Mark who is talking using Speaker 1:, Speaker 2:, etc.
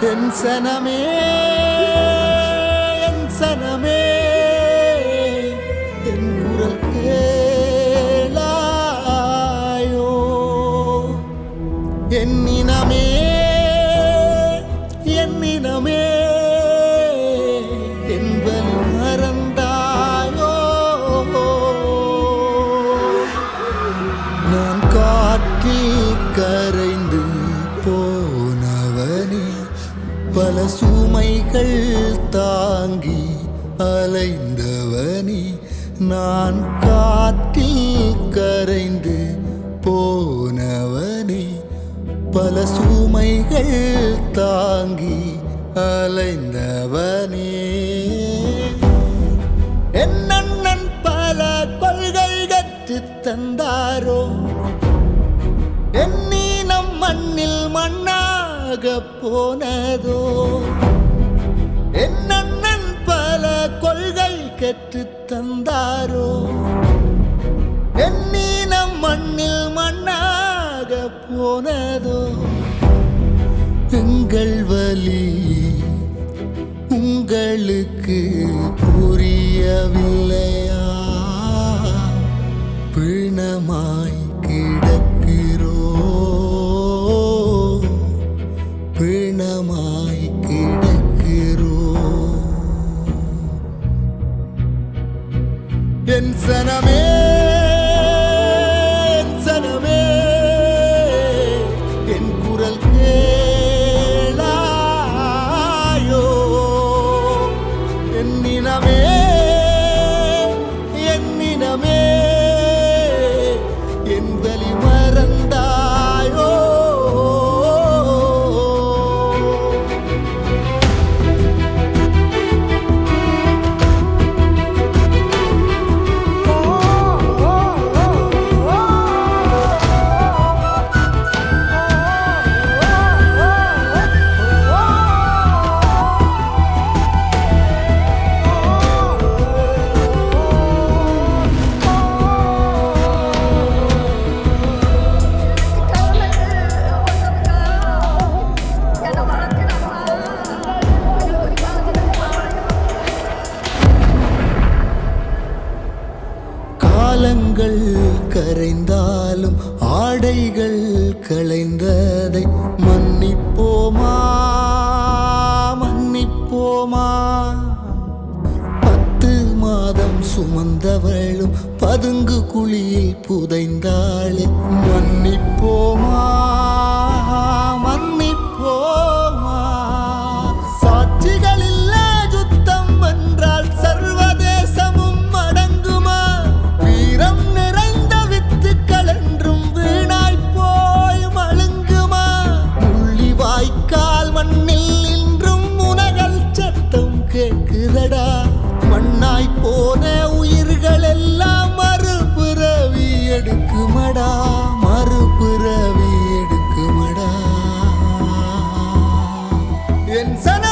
Speaker 1: என் சனமே என் சனமே என் குரல் கேளாயோ என் இனமே என் இனமே என் வலி மறந்தாயோ நான் காற்றில் கரைந்து போனவனே பல சுமைகள் தாங்கி அலைந்தவனே நான் காற்றில் கரைந்து போனவனே பல சுமைகள் தாங்கி அலைந்தவனே என் அண்ணன் பல கொள்கை கற்றுத் தந்தாரோ எண்ணி நம் மண்ணில் மண்ணாக போனதோ என் அண்ணன் பல கொள்கை கற்றுத் தந்தாரோ எண்ணி நம் மண்ணில் மண்ணாக போனதோ எங்கள் வலி உங்களுக்கு புரியவில்லையா பிணமாய் கிடக்கிறோ பிணமாய் கிடக்கிறோ என் சனமே என் சனமே என் குரல் கேளாயோ என் இனமே என் இனமே என் வலி மறந்தாயோ காலங்கள் கரைந்தாலும் ஆடைகள் களைந்ததை மன்னிப்போமா மன்னிப்போமா 10 மாதம் சுமந்தவளும் பதுங்கு குழியில் புதைந்தாளே மன்னிப்போமா மன்னிப்போமா சாட்சிகள் இல்ல யுத்தம் என்றால் சர்வதேசமும் அடங்குமா வீரம் நிறைந்த வித்துக்கள் என்றும் வீணாய் போய் மழுங்குமா முள்ளி வாய்க்கால் மண்ணில் இன்றும் உனகள் சத்தம் கேட்குதடா மண்ணாய் போன உயிர்கள் எல்லாம் மறுபிறவி எடுக்குமடா மறுபிறவி எடுக்குமடா என் சன